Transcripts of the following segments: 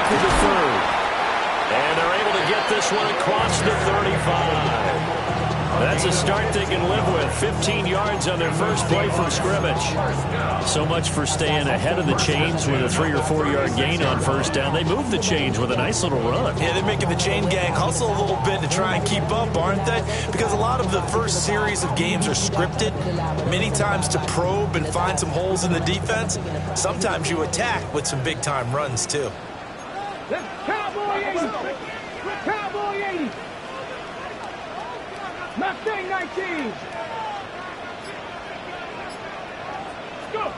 Walker to third. And they're able to get this one across the 35. That's a start they can live with. 15 yards on their first play from scrimmage. So much for staying ahead of the chains with a 3 or 4 yard gain on first down. They moved the chains with a nice little run. Yeah, they're making the chain gang hustle a little bit to try and keep up, aren't they? Because a lot of the first series of games are scripted, many times to probe and find some holes in the defense. Sometimes you attack with some big-time runs, too. Cowboy 80! Cowboy 80! Mustang 19! Go!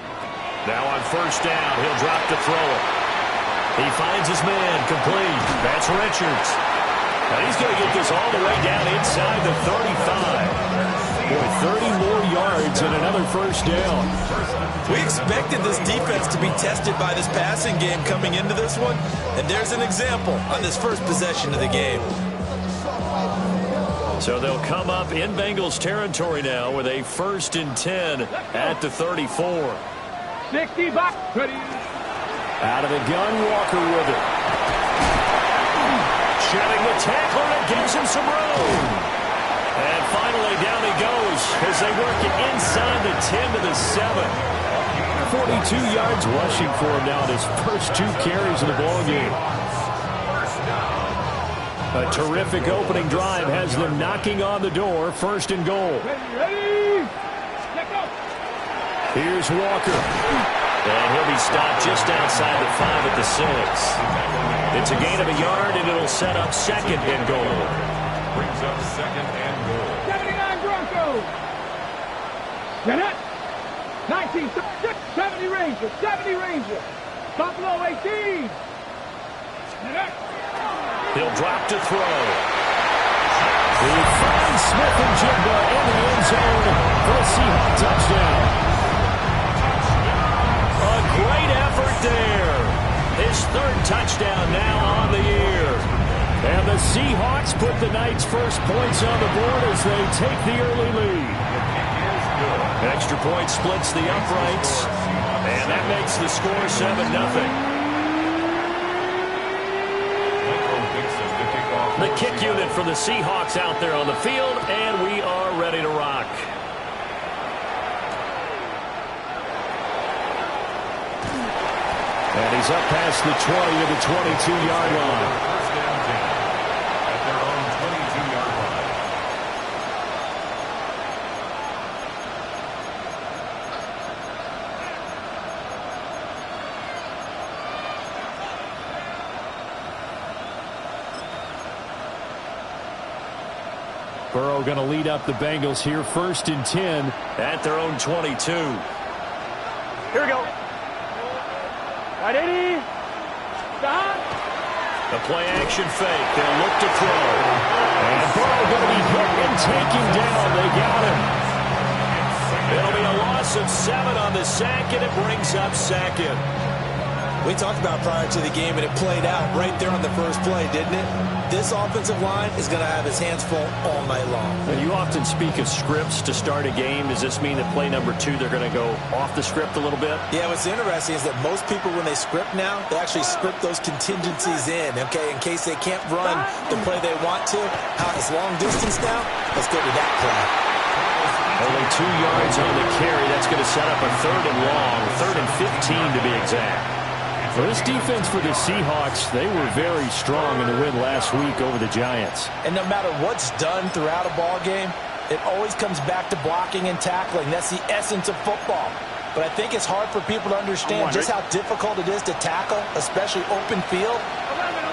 Now on first down, he'll drop to throw it. He finds his man, complete. That's Richards. And he's going to get this all the way down inside the 35. Boy, 30 more yards and another first down. We expected this defense to be tested by this passing game coming into this one, and there's an example on this first possession of the game. So they'll come up in Bengals territory now with a 1st and 10 at the 34. 60 back. Out of the gun, Walker with it. Shedding the tackler, and it gives him some room. And finally, down he goes as they work it inside the 10 to the 7. 42 yards rushing for him now in his first 2 carries of the ballgame. A terrific opening drive has them knocking on the door. 1st and goal. Ready? Here's Walker. And he'll be stopped just outside the 5 at the 6. It's a gain of a yard, and it'll set up 2nd and goal. Brings up 2nd and goal. 79 Broncos. Get it. 19, 70 Rangers, 70 Rangers. Buffalo 18. He'll drop to throw. He finds Smith and Jigba in the end zone for a Seahawk touchdown. A great effort there. His 3rd touchdown now on the year. And the Seahawks put the night's first points on the board as they take the early lead. Extra point splits the uprights, and that makes the score 7-0. The kick unit for the Seahawks out there on the field, and we are ready to rock. And he's up past the 20 to the 22-yard line. First down game at their own 22-yard line. Burrow going to lead up the Bengals here. 1st and 10 at their own 22. Here we go. Right, 80. Stop. The play action fake. They'll look to throw. And Burrow going to be hit and taken down. They got him. It'll be a loss of 7 on the sack, and it brings up 2nd. We talked about prior to the game, and it played out right there on the first play, didn't it? This offensive line is going to have his hands full all night long. And you often speak of scripts to start a game. Does this mean that play number 2, they're going to go off the script a little bit? Yeah, what's interesting is that most people, when they script now, they actually script those contingencies in, okay, in case they can't run the play they want to. It's long distance now. Let's go to that play. Only 2 yards on the carry. That's going to set up a 3rd and long, 3rd and 15 to be exact. For this defense for the Seahawks, they were very strong in the win last week over the Giants. And no matter what's done throughout a ball game, it always comes back to blocking and tackling. That's the essence of football. But I think it's hard for people to understand just how difficult it is to tackle, especially open field.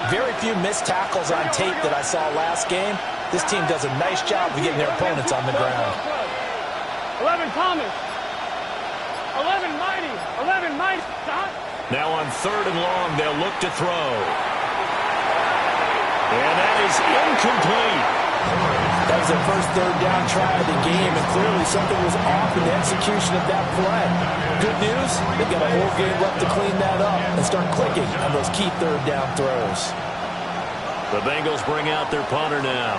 Very few missed tackles on tape that I saw last game. This team does a nice job of getting their opponents on the ground. 11 Thomas. 11 Mighty. 11 Mighty. Stop. Now on 3rd and long, they'll look to throw. And that is incomplete. That was their first 3rd down try of the game, and clearly something was off in the execution of that play. Good news, they've got a whole game left to clean that up and start clicking on those key 3rd down throws. The Bengals bring out their punter now.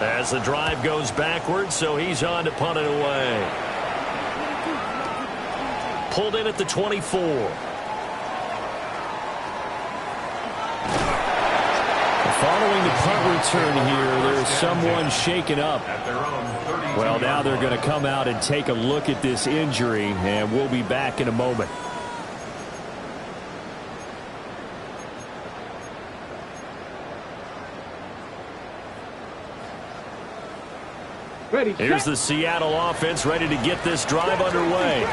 As the drive goes backwards, so he's on to punt it away. Pulled in at the 24. Following the punt return here, there's someone shaken up. Well, now they're going to come out and take a look at this injury, and we'll be back in a moment. Ready, Here's the Seattle offense ready to get this drive underway.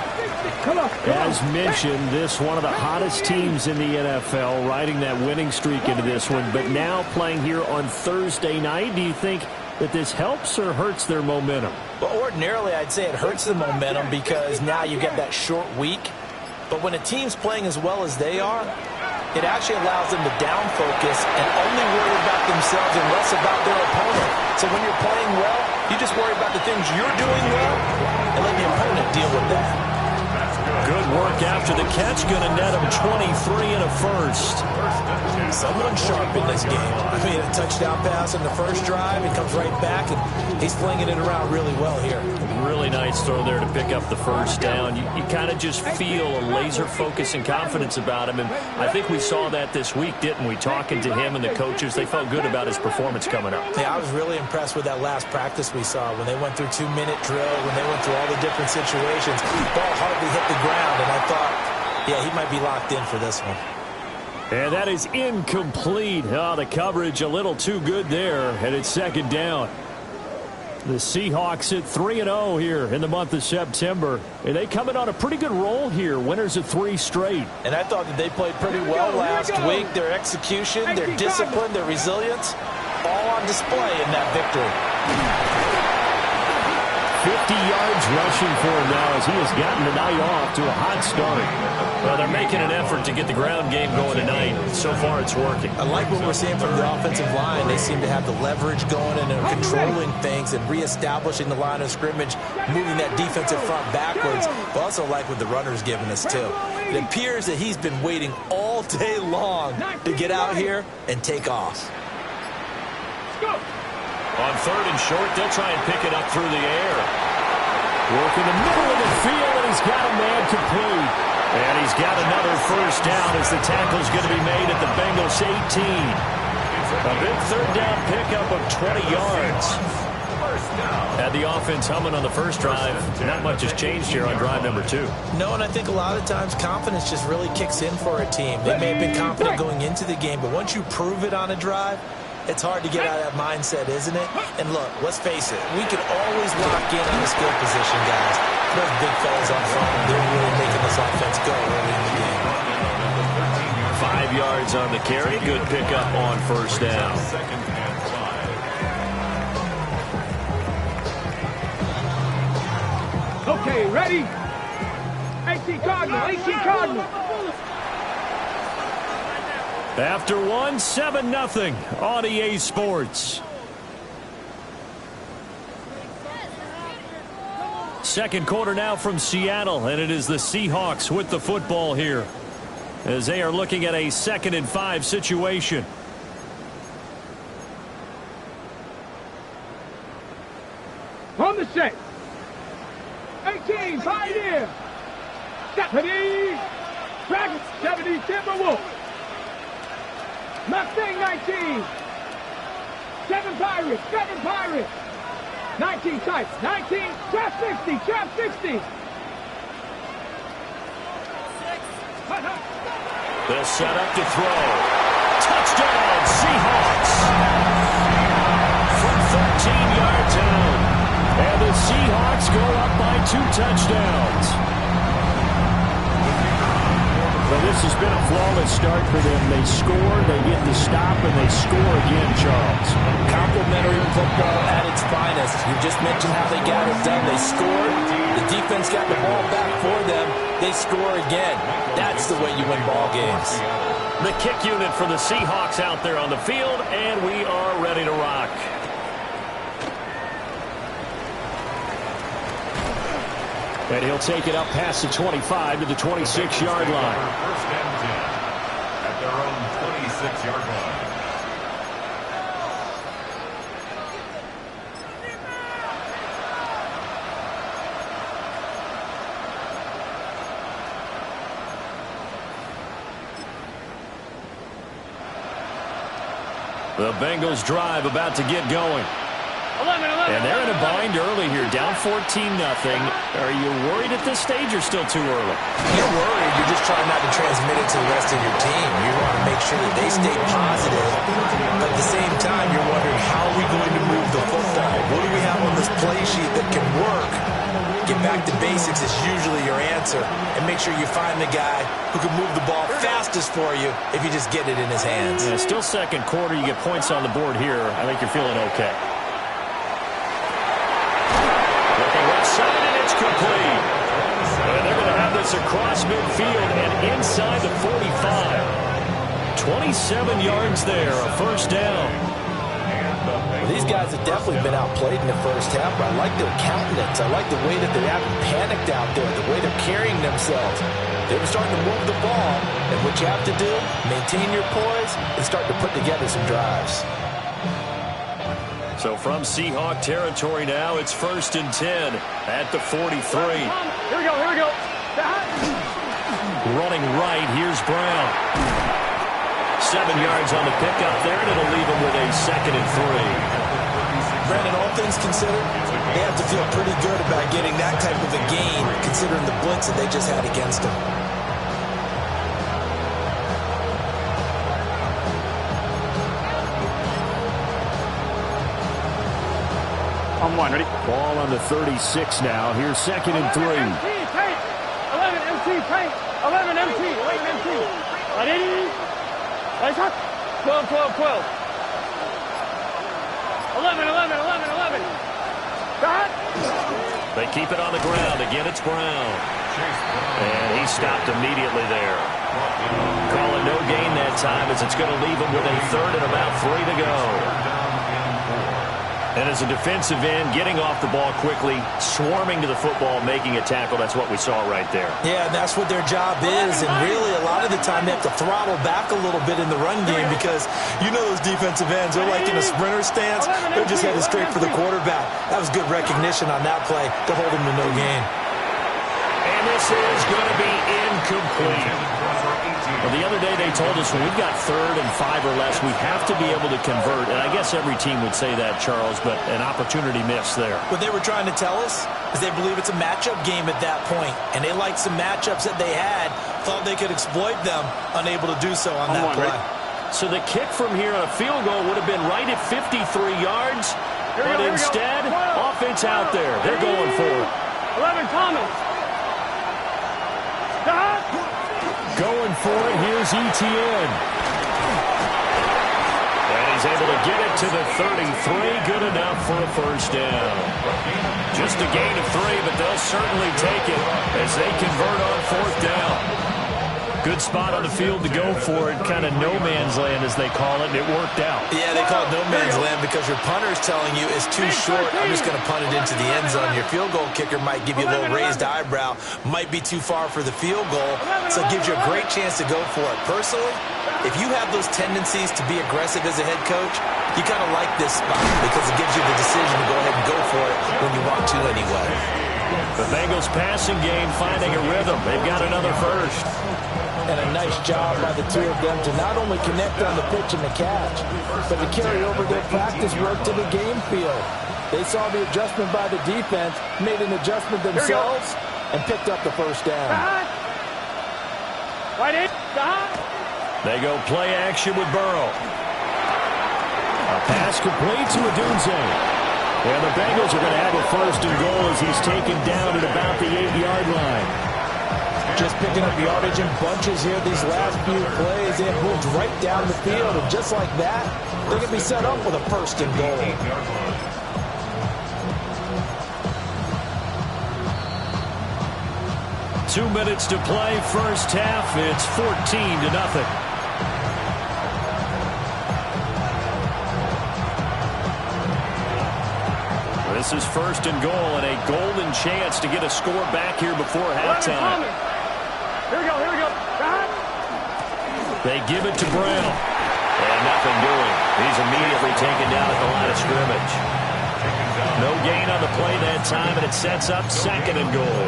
As mentioned, this one of the hottest teams in the NFL, riding that winning streak into this one, but now playing here on Thursday night. Do you think that this helps or hurts their momentum? Well, ordinarily, I'd say it hurts the momentum because now you get that short week. But when a team's playing as well as they are, it actually allows them to down focus and only worry about themselves and less about their opponent. So when you're playing well, you just worry about the things you're doing well and let the opponent deal with that. Good work after the catch. Going to net him 23 and a first. Someone sharp in this game. I mean, a touchdown pass in the first drive. It comes right back, and he's flinging it around really well here. Really nice throw there to pick up the first down. You kind of just feel a laser focus and confidence about him, and I think we saw that this week, didn't we? Talking to him and the coaches, they felt good about his performance coming up. Yeah, I was really impressed with that last practice we saw when they went through 2-minute drill, when they went through all the different situations. Ball hardly hit the ground, and I thought, yeah, he might be locked in for this one. And that is incomplete. Oh, the coverage a little too good there, and it's second down. The Seahawks at 3-0 here in the month of September. And they come in on a pretty good roll here. Winners of 3 straight. And I thought that they played pretty well last week. Their execution, their discipline, their resilience, all on display in that victory. 50 yards rushing for him now as he has gotten the night off to a hot start. Well, they're making an effort to get the ground game going tonight. So far, it's working. I like what we're seeing from the offensive line. They seem to have the leverage going and are controlling things and reestablishing the line of scrimmage, moving that defensive front backwards. But also like what the runner's giving us, too. It appears that he's been waiting all day long to get out here and take off. On third and short, they'll try and pick it up through the air. Work in the middle of the field, and he's got a man complete. And he's got another first down as the tackle's going to be made at the Bengals 18. A big third down pickup of 20 yards. Had the offense humming on the first drive. Not much has changed here on drive number 2. No, and I think a lot of times confidence just really kicks in for a team. They may have been confident going into the game, but once you prove it on a drive, it's hard to get out of that mindset, isn't it? And look, let's face it, we can always lock in on the skill position, guys. Those big fellas on front, they're really making this offense go early in the game. 5 yards on the carry. Good pickup on first down. Okay, ready? 18 Cardinal, 18 Cardinal. After 1, 7-0 on EA Sports. Second quarter now from Seattle, and it is the Seahawks with the football here as they are looking at a 2nd and 5 situation. On the set. 18, Pioneer. Stephanie. Dragon, 70, Timberwolf. Mustang 19. 7 Pirates, 7 Pirates. 19 type, 19, trap 60, trap 60. They'll set up to throw. Touchdown, Seahawks. From 13 yards out. And the Seahawks go up by 2 touchdowns. Well, this has been a flawless start for them. They score, they get the stop, and they score again, Charles. Complimentary football at its finest. You just mentioned how they got it done. They scored. The defense got the ball back for them. They score again. That's the way you win ball games. The kick unit for the Seahawks out there on the field, and we are ready to rock. And he'll take it up past the 25 to the 26-yard line. First and 10 at their own 26-yard line. The Bengals drive about to get going. 11. And they're in a bind early here, down 14-0. Are you worried at this stage or still too early? You're worried. You're just trying not to transmit it to the rest of your team. You want to make sure that they stay positive. But at the same time, you're wondering, how are we going to move the football? What do we have on this play sheet that can work? Get back to basics is usually your answer. And make sure you find the guy who can move the ball fastest for you if you just get it in his hands. Yeah, still second quarter. You get points on the board here. I think you're feeling okay. And it's complete. And they're going to have this across midfield and inside the 45. 27 yards there, a first down. Well, these guys have definitely been outplayed in the first half, but I like their countenance. I like the way that they haven't panicked out there, the way they're carrying themselves. They're starting to move the ball, and what you have to do, maintain your poise and start to put together some drives. So from Seahawk territory now, it's 1st and 10 at the 43. Here we go. Running right, here's Brown. 7 yards on the pickup there, and it'll leave him with a 2nd and 3. Brandon, all things considered, they have to feel pretty good about getting that type of a gain, considering the blitz that they just had against them. On one, ready? Ball on the 36 now. Here's 2nd and 3. 11 MT, 11 MT. Ready? Right shot. 12. 11. Shot. They keep it on the ground. Again, it's Brown. And he stopped immediately there. Calling no gain that time as it's going to leave him with a 3rd and about 3 to go. And as a defensive end, getting off the ball quickly, swarming to the football, making a tackle, that's what we saw right there. Yeah, and that's what their job is. And really, a lot of the time, they have to throttle back a little bit in the run game because you know those defensive ends, they're like in a sprinter stance. They're just headed straight for the quarterback. That was good recognition on that play to hold him to no gain. And this is going to be incomplete. Well, the other day they told us when we've got 3rd and 5 or less, we have to be able to convert. And I guess every team would say that, Charles, but an opportunity missed there. What they were trying to tell us is they believe it's a matchup game at that point, and they liked some matchups that they had, thought they could exploit them, unable to do so on that play. So the kick from here on a field goal would have been right at 53 yards, but instead, offense out there. They're going for it. 11 Thomas. Stop. Going for it, here's Etienne. And he's able to get it to the 33, good enough for a first down. Just a gain of 3, but they'll certainly take it as they convert on 4th down. Good spot on the field to go for it, kind of no man's land as they call it, and it worked out. Yeah, they call it no man's land because your punter's telling you it's too short. I'm just going to punt it into the end zone. Your field goal kicker might give you a little raised eyebrow, might be too far for the field goal, so it gives you a great chance to go for it. Personally, if you have those tendencies to be aggressive as a head coach, you kind of like this spot because it gives you the decision to go ahead and go for it when you want to anyway. The Bengals passing game finding a rhythm. They've got another first. And a nice job by the two of them to not only connect on the pitch and the catch, but to carry over their practice work to the game field. They saw the adjustment by the defense, made an adjustment themselves, and picked up the first down. They go play action with Burrow. A pass complete to Odunze. And the Bengals are going to have a 1st and goal as he's taken down at about the 8-yard line. Just picking up yardage in bunches here these last few plays. They have moved right down the field, and just like that, they can be set up with a 1st and goal. 2 minutes to play, first half. It's 14-0. This is 1st and goal and a golden chance to get a score back here before halftime. Here we go. They give it to Brown. And nothing doing. He's immediately taken down at the line of scrimmage. No gain on the play that time, and it sets up 2nd and goal.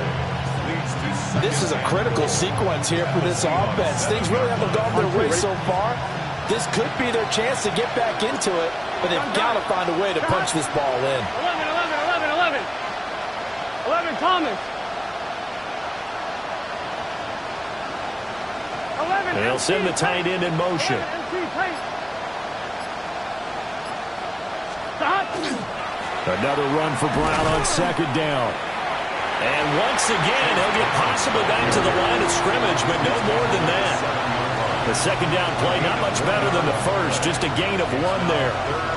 This is a critical sequence here for this offense. Things really haven't gone their way so far. This could be their chance to get back into it, but they've got to find a way to punch this ball in. 11, Thomas. 11. They'll send the tight end in motion. Another run for Brown on second down. And once again, he'll get possibly back to the line of scrimmage, but no more than that. The second down play, not much better than the first, just a gain of 1 there.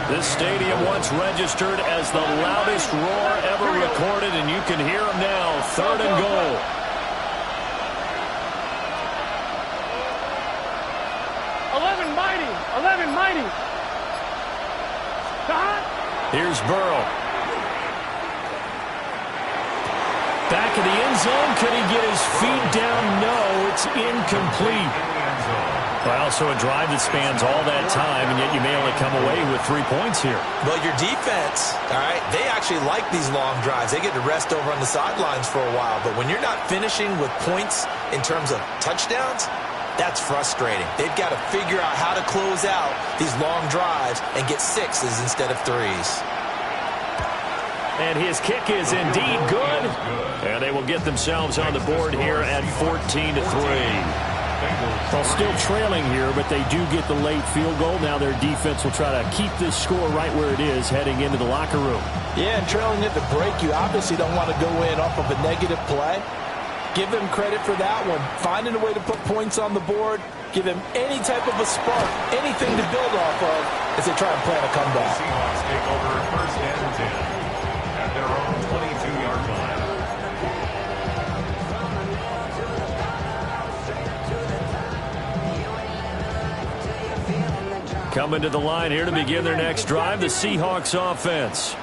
This stadium once registered as the loudest roar ever recorded, and you can hear them now. 3rd and goal. Mighty. Here's Burrow. Back in the end zone. Could he get his feet down? No, it's incomplete. Well, so a drive that spans all that time, and yet you may only come away with 3 points here. Well, your defense, all right, they actually like these long drives. They get to rest over on the sidelines for a while. But when you're not finishing with points in terms of touchdowns, that's frustrating. They've got to figure out how to close out these long drives and get 6s instead of 3s. And his kick is indeed good. And they will get themselves on the board here at 14-3. Well, still trailing here, but they do get the late field goal. Now their defense will try to keep this score right where it is heading into the locker room. Yeah, and trailing at the break, you obviously don't want to go in off of a negative play. Give them credit for that one. Finding a way to put points on the board. Give them any type of a spark, anything to build off of as they try and plan a comeback. Seahawks take over 1st and 10 at their own 22-yard line. Coming to the line here to begin their next drive, the Seahawks offense.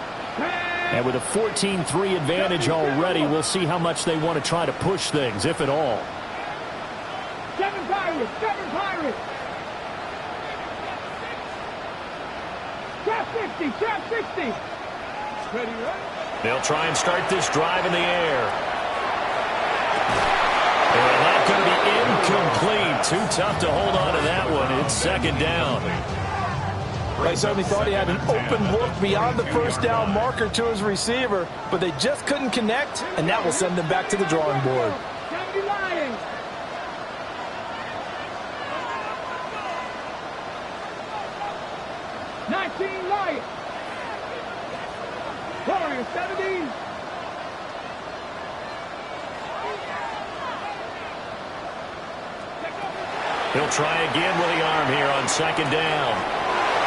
And with a 14-3 advantage already, we'll see how much they want to try to push things, if at all. 7 Pirates. Trap 60. Ready? They'll try and start this drive in the air. And that's going to be incomplete. Too tough to hold on to that one. It's 2nd down. They certainly thought he had an open look beyond the 1st down marker to his receiver, but they just couldn't connect, and that will send them back to the drawing board. 70 Lions. 19 Lions. Warriors 70. He'll try again with the arm here on 2nd down.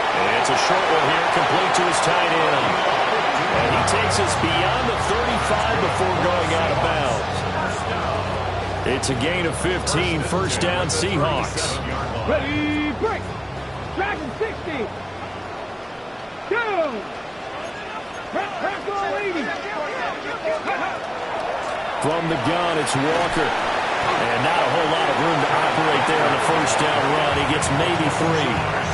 And it's a short one here, complete to his tight end. And he takes us beyond the 35 before going out of bounds. It's a gain of 15, 1st down Seahawks. Ready, break. Dragon 60. Down. Press 80. From the gun, it's Walker. And not a whole lot of room to operate there on the 1st down run. He gets maybe 3.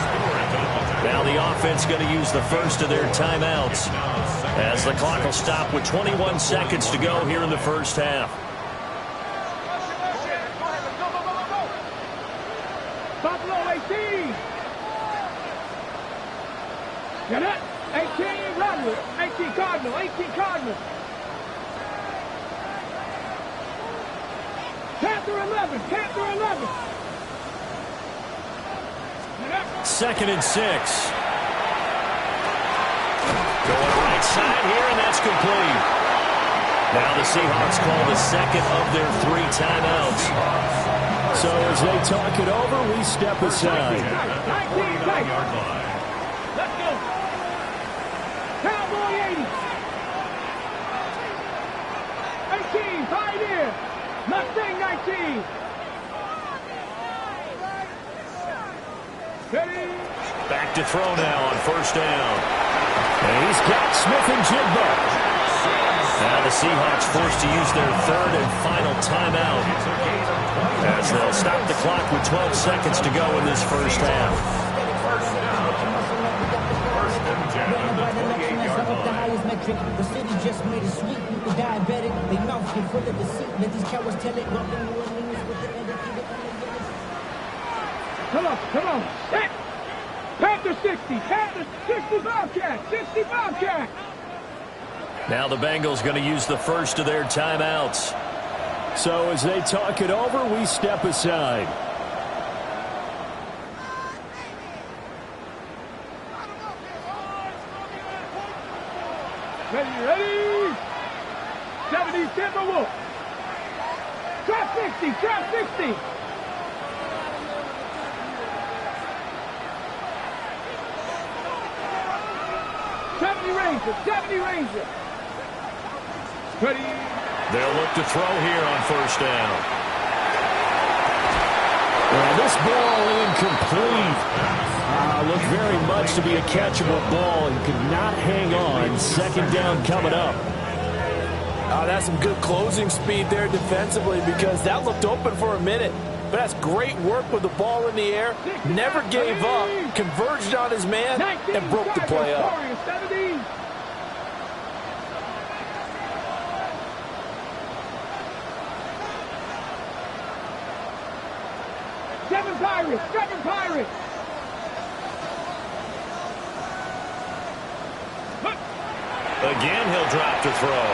Now the offense going to use the first of their timeouts as the clock will stop with 21 seconds to go here in the 1st half. Buffalo 18. Get it? 18 Rodwood. 18 Cardinal. 18 Cardinal. Panther 11. Panther 11. 2nd and 6. Going right side here, and that's complete. Now the Seahawks call the 2nd of their 3 timeouts. So as they talk it over, we step aside. 19-yard line. Let's go. Cowboy 80. 18, Pioneer. Mustang 19. Back to throw now on 1st down. And he's got Smith and Jigba. Now the Seahawks forced to use their 3rd and final timeout as they'll stop the clock with 12 seconds to go in this 1st half. 1st and 10 at the 28-yard line. The city just made it sweet. People diabetic. They mouth get full of deceit. Let these cowards tell it. Come on. Set. Panther 60. Panther 60 Bobcat. 60 Bobcat. Now the Bengals going to use the first of their timeouts. So as they talk it over, we step aside. Ready? 70 Timberwolf. Trap 60, trap 60. Ranger, 70 Ranger. Ready? They'll look to throw here on first down. Well, this ball incomplete. Looked very much to be a catchable ball and could not hang on. Second down coming up. That's some good closing speed there defensively because that looked open for a minute. But that's great work with the ball in the air. Never gave up. Converged on his man and broke the play up. 7 Pirates, 7 Pirates. Again, he'll drop to throw.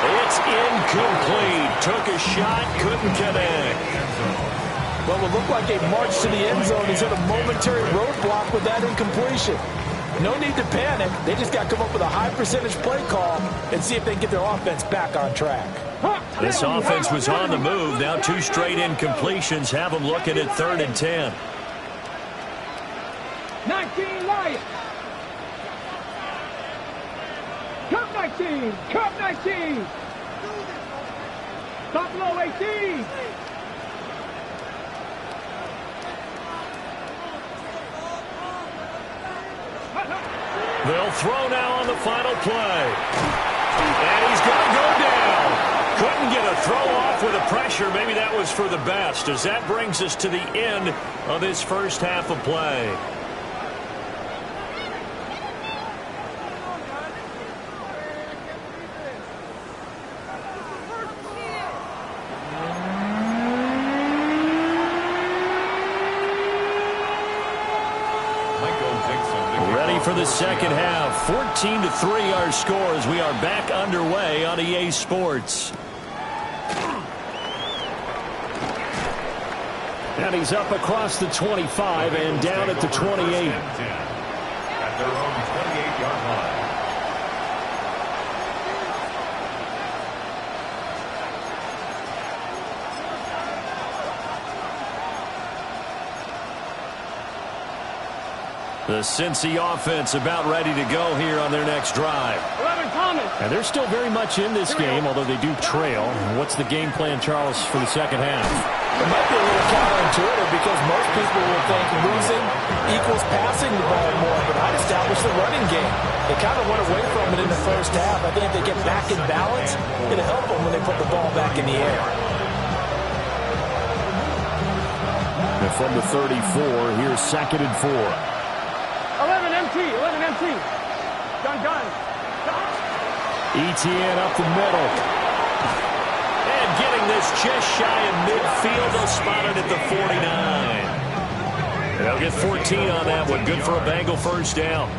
It's incomplete. Took a shot, couldn't connect. Well, it looked like a march to the end zone. He's hit a momentary roadblock with that incompletion. No need to panic. They just got to come up with a high percentage play call and see if they can get their offense back on track. This offense was on the move. Now 2 straight incompletions have them looking at 3rd and 10. 19 Lions. Cup 19. Cup 19. Buffalo 18. They'll throw now on the final play. And he's going to go down. Couldn't get a throw off with the pressure. Maybe that was for the best, as that brings us to the end of this first half of play. Ready for the second half. 14-3 our score as we are back underway on EA Sports. And he's up across the 25 and down at the 28. At their own 28-yard line. The Cincy offense about ready to go here on their next drive. And they're still very much in this game, although they do trail. What's the game plan, Charles, for the second half? It might be a little counterintuitive because most people will think losing equals passing the ball more, but I'd establish the running game. They kind of went away from it in the first half. I think if they get back in balance, it'll help them when they put the ball back in the air. And from the 34, here's 2nd and 4. 11 MT. Gun. ETN up the middle. And getting this just shy of midfield. They'll spot it at the 49. And they'll get 14 on that one. Good for a Bengal first down.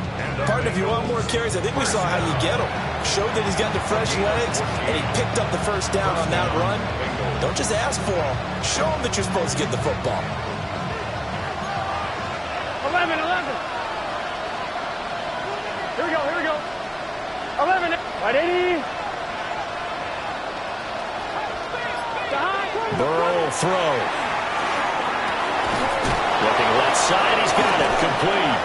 Partner, if you want more carries, I think we saw how you get him. Showed that he's got the fresh legs, and he picked up the first down on that run. Don't just ask for him. Show him that you're supposed to get the football. 11. Here we go. 11. Right, 80. Burrow will throw. Looking left side. He's got it. Complete.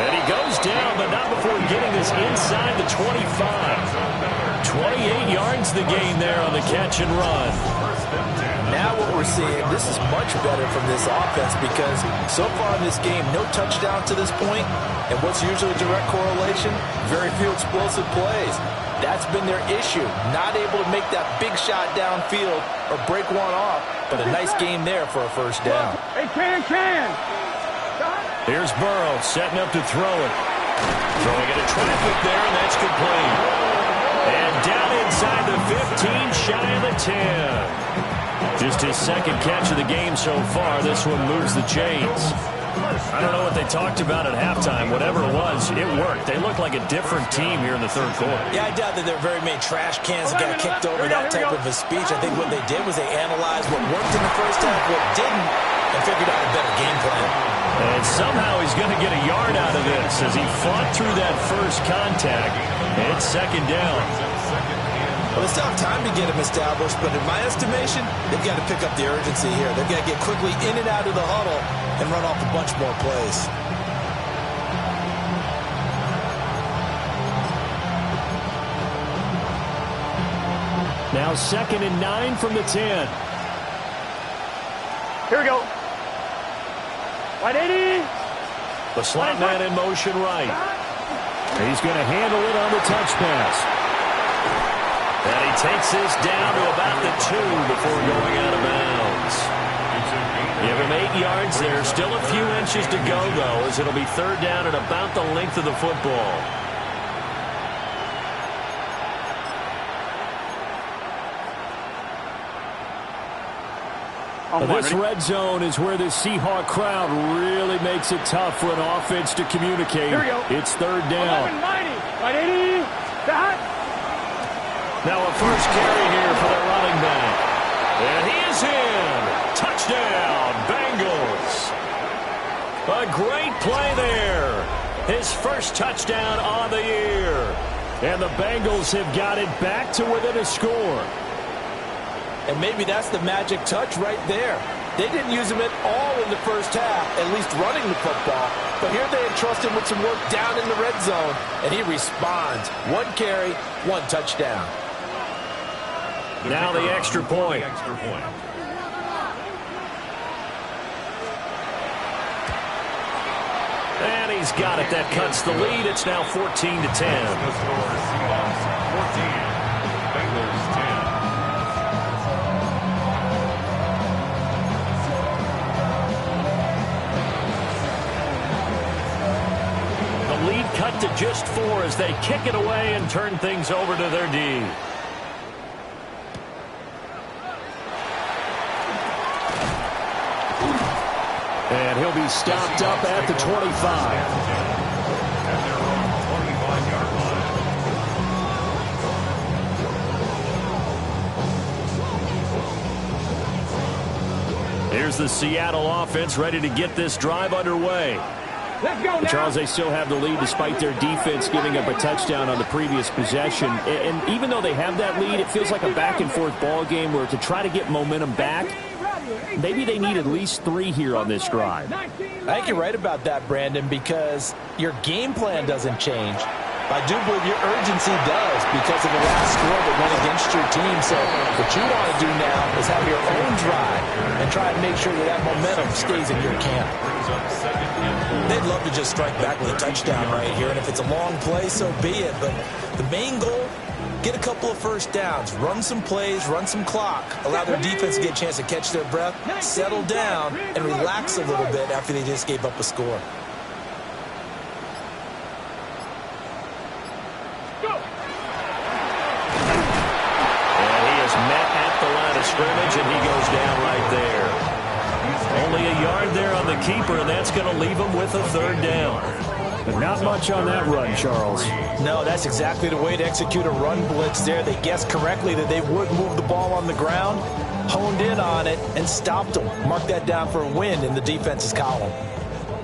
And he goes down, but not before getting this inside the 25. 28 yards the gain there on the catch and run. Now what we're seeing, this is much better from this offense because so far in this game, no touchdown to this point, and what's usually a direct correlation, very few explosive plays. That's been their issue, not able to make that big shot downfield or break one off, but a nice game there for a first down. Hey, can. Here's Burrow setting up to throw it. Throwing into traffic there, and that's complete. And down inside the 15, shy of the 10. Just his second catch of the game so far. This one moves the chains. I don't know what they talked about at halftime. Whatever it was, it worked. They looked like a different team here in the third quarter. Yeah, I doubt that there are very many trash cans that got kicked over that type of a speech. I think what they did was they analyzed what worked in the first half, what didn't, and figured out a better game plan. And somehow he's going to get a yard out of this as he fought through that first contact. It's second down. Well, they still have time to get him established, but in my estimation, they've got to pick up the urgency here. They've got to get quickly in and out of the huddle and run off a bunch more plays. Now 2nd and 9 from the 10. Here we go. Right 80. The slot man in motion right. He's going to handle it on the touch pass. And he takes this down to about the 2 before going out of bounds. Give him 8 yards there. Still a few inches to go, though, as it'll be third down at about the length of the football. This red zone is where the Seahawk crowd really makes it tough for an offense to communicate. It's third down. 11, 90. Right 80. That. Now a first carry here for the running back. And he is in. Touchdown, Bengals. A great play there. His first touchdown on the year. And the Bengals have got it back to within a score. And maybe that's the magic touch right there. They didn't use him at all in the first half, at least running the football. But here they entrust him with some work down in the red zone, and he responds. 1 carry, 1 touchdown. Now the extra point. And he's got it. That cuts the lead. It's now 14-10. The score, Seahawks 14, Bengals 10. Lead cut to just 4 as they kick it away and turn things over to their D. And he'll be stopped up at the 25. At their own 25-yard line. Here's the Seattle offense ready to get this drive underway. Let's go now. Charles, they still have the lead despite their defense giving up a touchdown on the previous possession. And even though they have that lead, it feels like a back-and-forth ball game where to try to get momentum back, maybe they need at least 3 here on this drive. I think you're right about that, Brandon, because your game plan doesn't change. I do believe your urgency does because of the last score that went against your team. So what you want to do now is have your own drive and try and make sure that that momentum stays in your camp. They'd love to just strike back with a touchdown right here, and if it's a long play, so be it. But the main goal, get a couple of first downs, run some plays, run some clock, allow their defense to get a chance to catch their breath, settle down, and relax a little bit after they just gave up a score. Scrimmage, and he goes down right there. Only a yard there on the keeper, and that's going to leave him with a third down. But not much on that run, Charles. No, that's exactly the way to execute a run blitz there. They guessed correctly that they would move the ball on the ground, honed in on it, and stopped them. Mark that down for a win in the defense's column.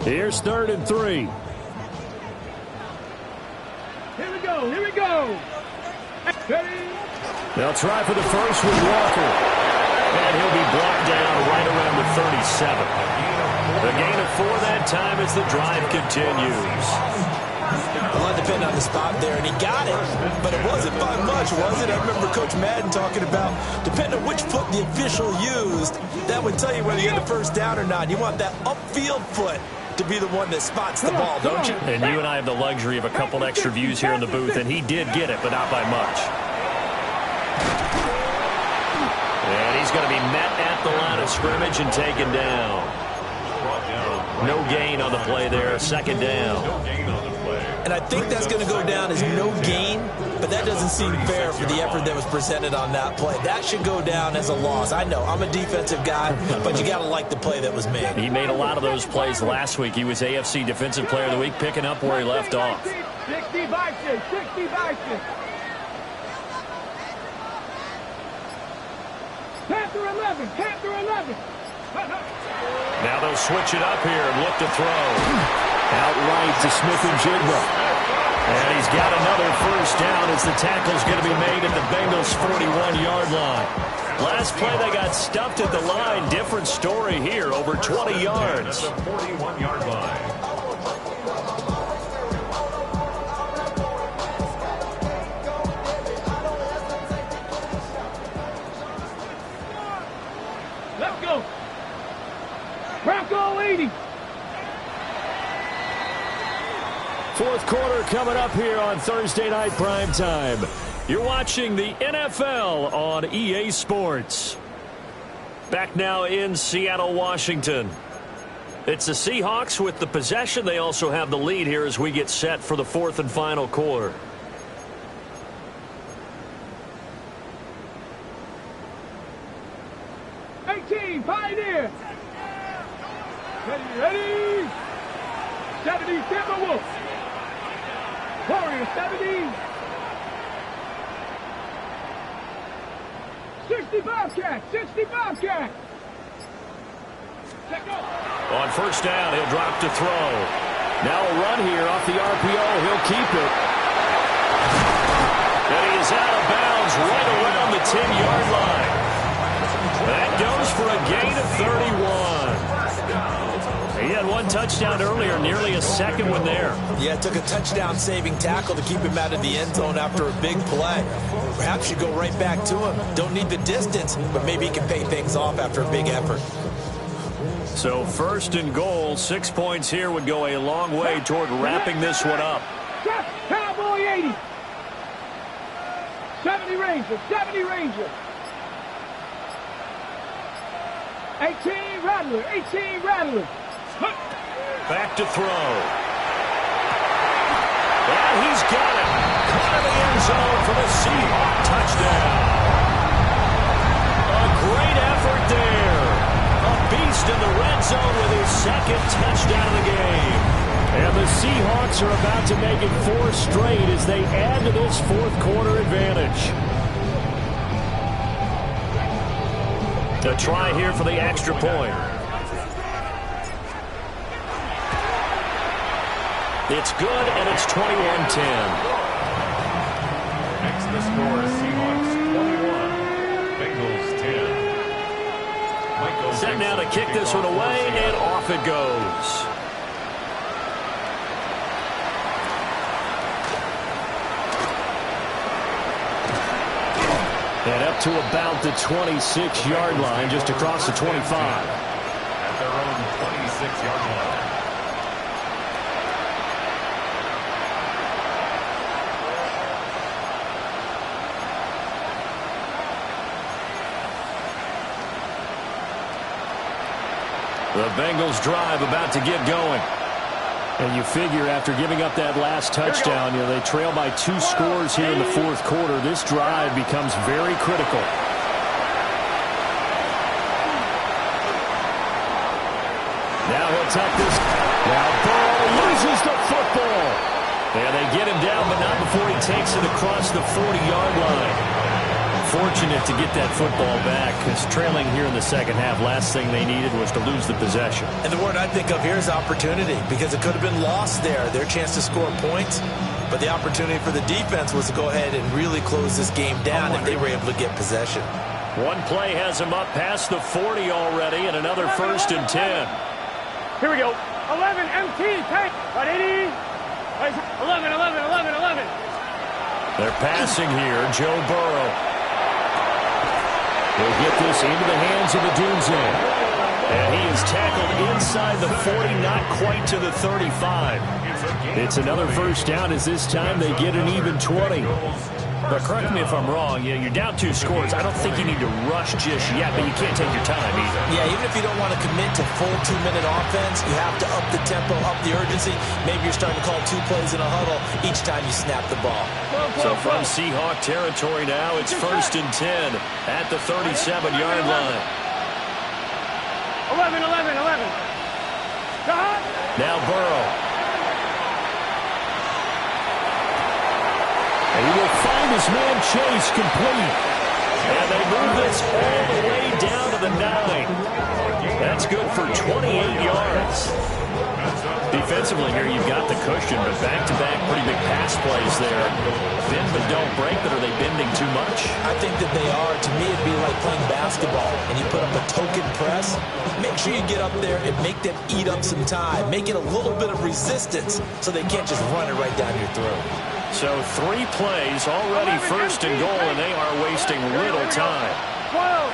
Here's 3rd and 3. Here we go. Here we go. They'll try for the first with Walker. And he'll be brought down right around the 37. The gain of 4 that time as the drive continues. A lot depended on the spot there, and he got it. But it wasn't by much, was it? I remember Coach Madden talking about, depending on which foot the official used, that would tell you whether you had the first down or not. You want that upfield foot to be the one that spots the ball, don't you? And you and I have the luxury of a couple extra views here in the booth, and he did get it, but not by much. And he's going to be met at the line of scrimmage and taken down. No gain on the play there, 2nd down. No gain on the play. And I think that's going to go down as no gain, but that doesn't seem fair for the effort that was presented on that play. That should go down as a loss. I know, I'm a defensive guy, but you got to like the play that was made. He made a lot of those plays last week. He was AFC Defensive Player of the Week, picking up where he left off. 60 Vikings, 60 Vikings. Panther 11, Panther 11. Now they'll switch it up here and look to throw. Out right to Smith-Njigba. And he's got another first down as the tackle's going to be made at the Bengals' 41-yard line. Last play, they got stuffed at the line. Different story here, over 20 yards. At the 41-yard line. Let's go. Bronco 80. Fourth quarter coming up here on Thursday Night Primetime. You're watching the NFL on EA Sports. Back now in Seattle, Washington. It's the Seahawks with the possession. They also have the lead here as we get set for the fourth and final quarter. Pioneer. Ready. 70 Timberwolves. Warrior 70. 60 Bobcat. 60 Bobcat. On first down, he'll drop to throw. Now a run here off the RPO. He'll keep it. And he is out of bounds right around the 10-yard line. That goes for a gain of 31. He had one touchdown earlier, nearly a second one there. Yeah, it took a touchdown-saving tackle to keep him out of the end zone after a big play. Perhaps you go right back to him. Don't need the distance, but maybe he can pay things off after a big effort. So first and goal, 6 points here would go a long way toward wrapping this one up. Cowboy 80. 70 Rangers. 70 Rangers. 18 Rattler. 18 Rattler. Back to throw. And he's got it. Caught in the end zone for the Seahawk touchdown. A great effort there. A beast in the red zone with his second touchdown of the game. And the Seahawks are about to make it 4 straight as they add to this fourth quarter advantage. A try here for the extra point. It's good, and it's 21-10. Next, the score is Seahawks 21, Bengals 10. Set now to kick this one away, and off it goes. And up to about the 26-yard line, just across the 25. At their own 26-yard line. The Bengals drive about to get going. And you figure after giving up that last touchdown, they trail by 2 scores here in the fourth quarter. This drive becomes very critical. Now he'll tuck this. Now Burrow loses the football. And they get him down, but not before he takes it across the 40-yard line. Fortunate to get that football back, because trailing here in the second half, last thing they needed was to lose the possession. And the word I think of here is opportunity, because it could have been lost there, their chance to score points. But the opportunity for the defense was to go ahead and really close this game down if they were able to get possession. One play has him up past the 40 already, and another 1st and 10. Here we go. 11 MT tank. 180. 11. They're passing here. Joe Burrow. He'll get this into the hands of the Doomsday. And he is tackled inside the 40, not quite to the 35. It's another first down as this time they get an even 20. But correct me if I'm wrong, you're down 2 scores. I don't think you need to rush just yet, but you can't take your time either. Yeah, even if you don't want to commit to full 2-minute offense, you have to up the tempo, up the urgency. Maybe you're starting to call 2 plays in a huddle each time you snap the ball. So from Seahawk territory now, it's 1st and 10 at the 37-yard line. 11. Now Burrow. And he will find his man Chase complete. And they move this all the way down to the 9. That's good for 28 yards. Defensively here, you've got the cushion, but back-to-back pretty big pass plays there. Bend but don't break, but are they bending too much? I think that they are. To me, it'd be like playing basketball, and you put up a token press. Make sure you get up there and make them eat up some time. Make it a little bit of resistance so they can't just run it right down your throat. So 3 plays, already 1st and goal, and they are wasting little time. 12.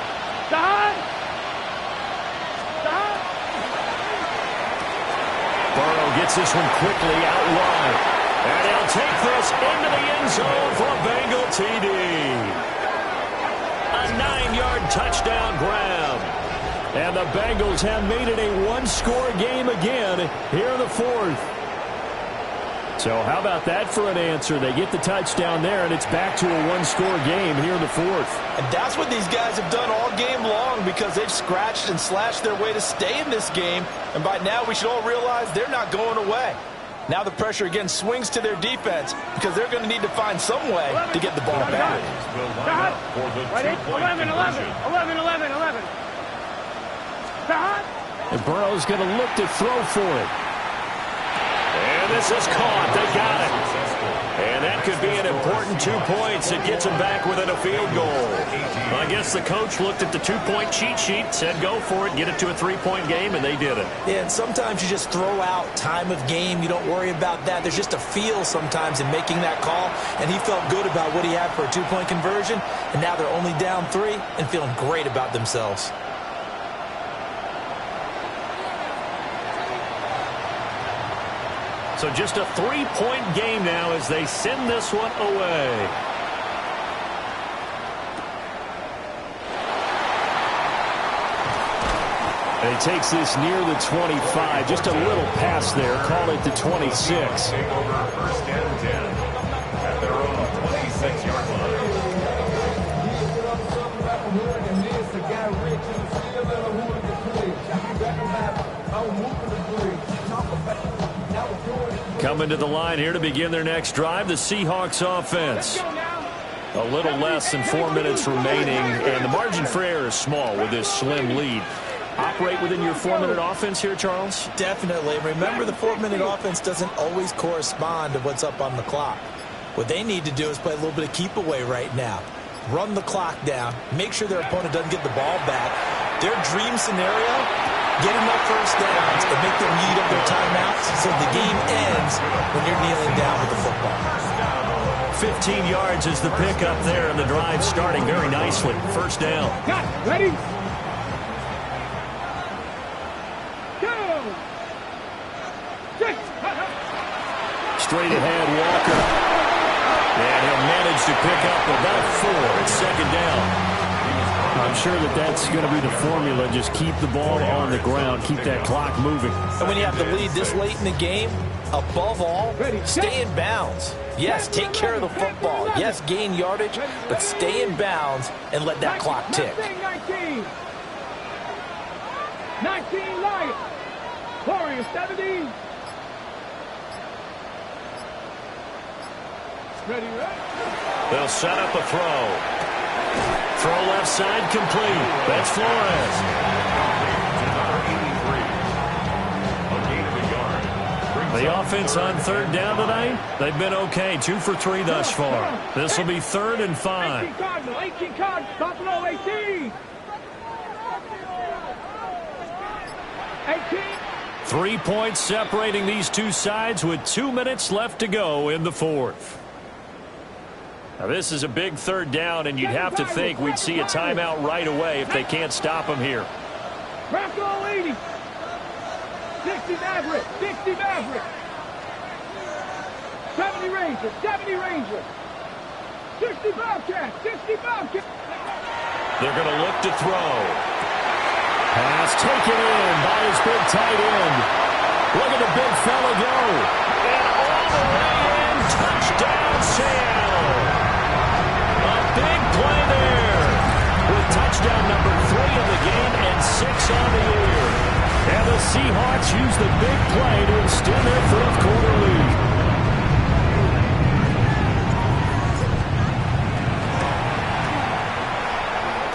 Burrow gets this one quickly out wide. And he'll take this into the end zone for a Bengal TD. A 9-yard touchdown grab. And the Bengals have made it a 1-score game again here in the 4th. So how about that for an answer? They get the touchdown there, and it's back to a 1-score game here in the 4th. And that's what these guys have done all game long because they've scratched and slashed their way to stay in this game. And by now, we should all realize they're not going away. Now the pressure again swings to their defense because they're going to need to find some way to get the ball back. 11. And Burrow's going to look to throw for it. And this is caught. They got it. And that could be an important 2 points. It gets them back within a field goal. I guess the coach looked at the 2-point cheat sheet, said go for it, get it to a 3-point game, and they did it. Yeah, and sometimes you just throw out time of game. You don't worry about that. There's just a feel sometimes in making that call, and he felt good about what he had for a 2-point conversion, and now they're only down 3 and feeling great about themselves. So just a 3-point game now as they send this one away. And he takes this near the 25. Just a little pass there. Call it the 26. Take over 1st and 10 at their own 26-yard line. Coming to the line here to begin their next drive, the Seahawks offense. A little less than 4 minutes remaining, and the margin for error is small with this slim lead. Operate within your 4-minute offense here, Charles? Definitely. Remember, the 4-minute offense doesn't always correspond to what's up on the clock. What they need to do is play a little bit of keep away right now. Run the clock down. Make sure their opponent doesn't get the ball back. Their dream scenario, get enough 1st downs and make them eat up their timeouts so the game ends when you're kneeling down with the football. 15 yards is the pickup there, and the drive starting very nicely. 1st down. Got ready. Go. 6. Straight ahead, Walker. And he'll manage to pick up about 4. It's 2nd down. I'm sure that that's going to be the formula. Just keep the ball on the ground. Keep that clock moving. And when you have the lead this late in the game, above all, stay in bounds. Yes, take care of the football. Yes, gain yardage, but stay in bounds and let that clock tick. 19 Lions. Warriors 70. Ready. They'll set up a throw. Throw left side complete. That's Flores. The offense on 3rd down tonight, they've been okay. 2 for 3 thus far. This will be 3rd and 5. 18 Cardinal. 18 Cardinal. Buffalo 18. 18. 3 points separating these two sides with 2 minutes left to go in the 4th. Now, this is a big 3rd down, and you'd have to think we'd see a timeout right away if they can't stop him here. Bronco 80. 60 Maverick. 60 Maverick. 70 Rangers. 70 Rangers. 60 Bobcat, 60 Bobcat. They're going to look to throw. Pass taken in by his big tight end. Look at the big fella go. And all the way in. Touchdown, Seattle. A big play there. With touchdown number 3 in the game and 6 on the year. And the Seahawks use the big play to extend their fourth quarter lead.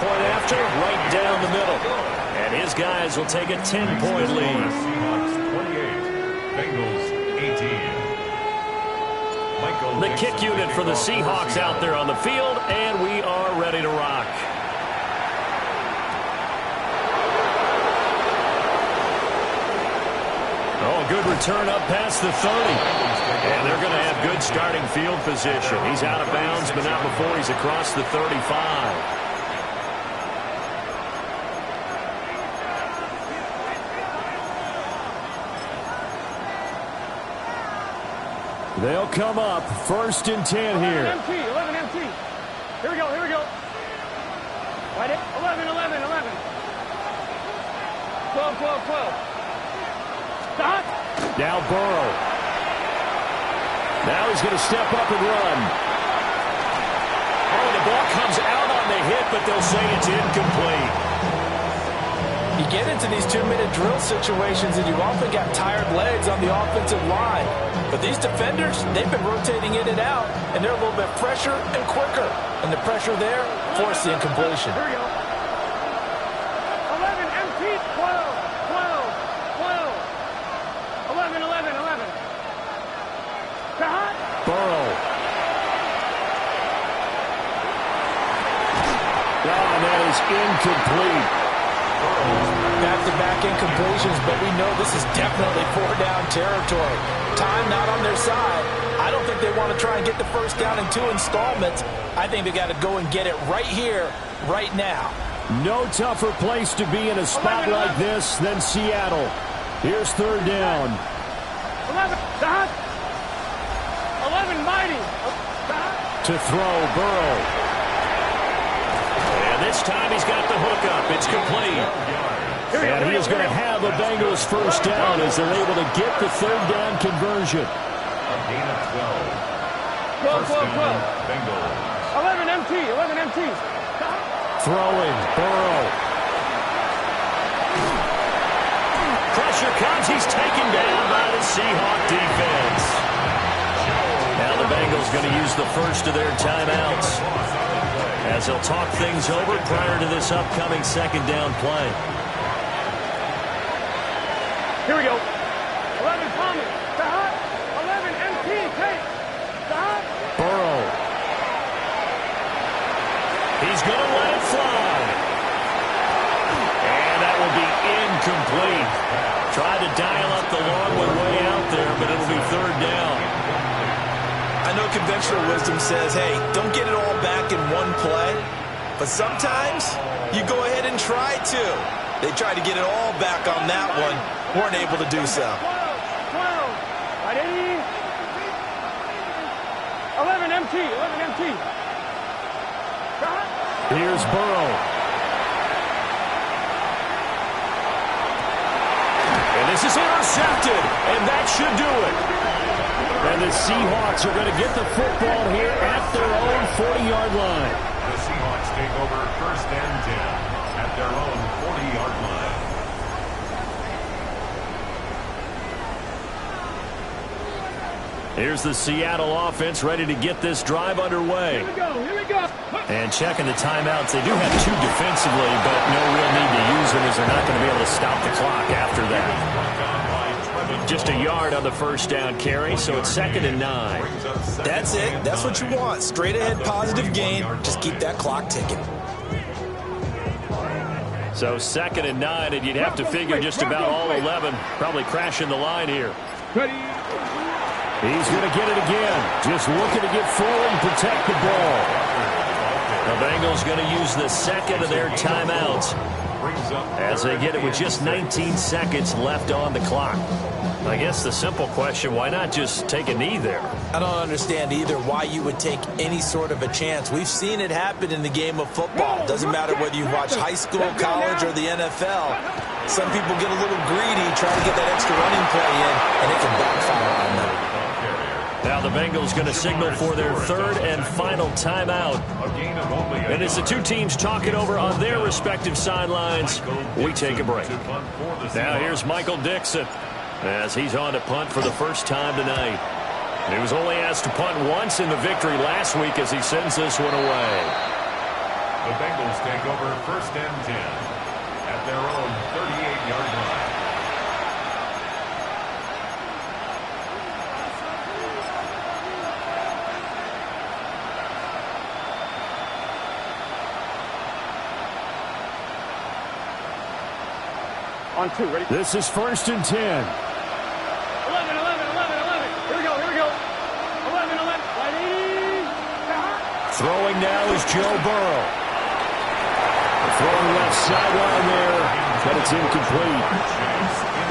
Point after, right down the middle. And his guys will take a 10-point lead. Seahawks 28, Bengals 18. The kick unit for the Seahawks out there on the field, and we are ready to rock. Oh, good return up past the 30. And they're going to have good starting field position. He's out of bounds, but not before he's across the 35. They'll come up 1st and 10 here. 11 MT. Here we go. Right it. 11. 12. Stop. Now Burrow. Now he's going to step up and run. Oh, the ball comes out on the hit, but they'll say it's incomplete. You get into these 2-minute drill situations, and you've often got tired legs on the offensive line. But these defenders, they've been rotating in and out, and they're a little bit fresher and quicker. And the pressure there forced the incompletion. Here we go. 11 MT. 12. 11. Stop. Burrow. Oh, that is incomplete. Back-to-back incompletions, but we know this is definitely 4-down territory. Time not on their side. I don't think they want to try and get the first down in 2 installments. I think they got to go and get it right here, right now. No tougher place to be in a spot like this than Seattle. Here's 3rd down. 11. Stop. 11 mighty. Stop. To throw, Burrow. And this time he's got the hook up. It's complete. And he is going to have a Bengals first down as they're able to get the 3rd down conversion. A gain of 12. 12. Bengals. 11 MT. Stop. Throwing, Burrow. Pressure comes. He's taken down by the Seahawk defense. Now the Bengals going to use the first of their timeouts as they'll talk things over prior to this upcoming 2nd down play. Here we go. 11 Thomas. Stop. 11 MT. Take. Stop. Burrow. He's going to let it fly. And that will be incomplete. Tried to dial up the long one way out there, but it'll be 3rd down. I know conventional wisdom says, hey, don't get it all back in one play. But sometimes you go ahead and try to. They tried to get it all back on that one. Weren't able to do so. 12. Ready? 11 MT. Stop. Here's Burrow. And this is intercepted, and that should do it. And the Seahawks are going to get the football here at their own 40-yard line. The Seahawks take over 1st and 10 at their own 40-yard line. Here's the Seattle offense ready to get this drive underway. Here we go. And checking the timeouts. They do have 2 defensively, but no real need to use them as they're not going to be able to stop the clock after that. Just a yard on the first down carry, so it's 2nd and 9. That's it. That's what you want. Straight ahead positive gain. Just keep that clock ticking. So 2nd and 9, and you'd have to figure just about all 11 probably crashing the line here. Ready? He's going to get it again. Just looking to get forward and protect the ball. The Bengals going to use the 2nd of their timeouts as they get it with just 19 seconds left on the clock. I guess the simple question, why not just take a knee there? I don't understand either why you would take any sort of a chance. We've seen it happen in the game of football. Doesn't matter whether you watch high school, college, or the NFL. Some people get a little greedy, try to get that extra running play in, and it can backfire on them. Now the Bengals going to signal for their third and final timeout. And as the two teams talk it over on their respective sidelines, we take a break. Now here's Michael Dixon as he's on to punt for the first time tonight. He was only asked to punt once in the victory last week as he sends this one away. The Bengals take over 1st and 10 at their own 38-yard line. On 2, ready? This is 1st and 10. 11. Here we go. 11. Ready? Throwing now is Joe Burrow. Throwing left sideline there, but it's incomplete.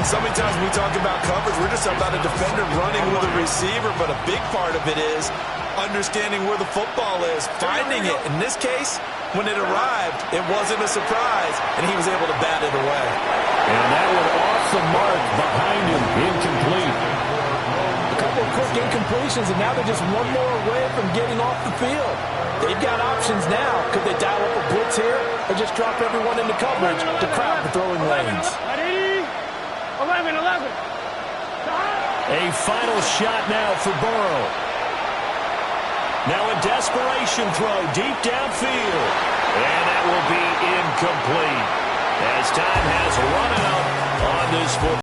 So many times we talk about coverage, we're just about a defender running with a receiver, but a big part of it is understanding where the football is, finding it. In this case, when it arrived, it wasn't a surprise, and he was able to bat it away. And that one off the mark behind him, incomplete. A couple of quick incompletions, and now they're just one more away from getting off the field. They've got options now. Could they dial up a blitz here, or just drop everyone into coverage to crowd the throwing lanes? Ready? 11. A final shot now for Burrow. Now a desperation throw deep downfield. And that will be incomplete as time has run out on this football.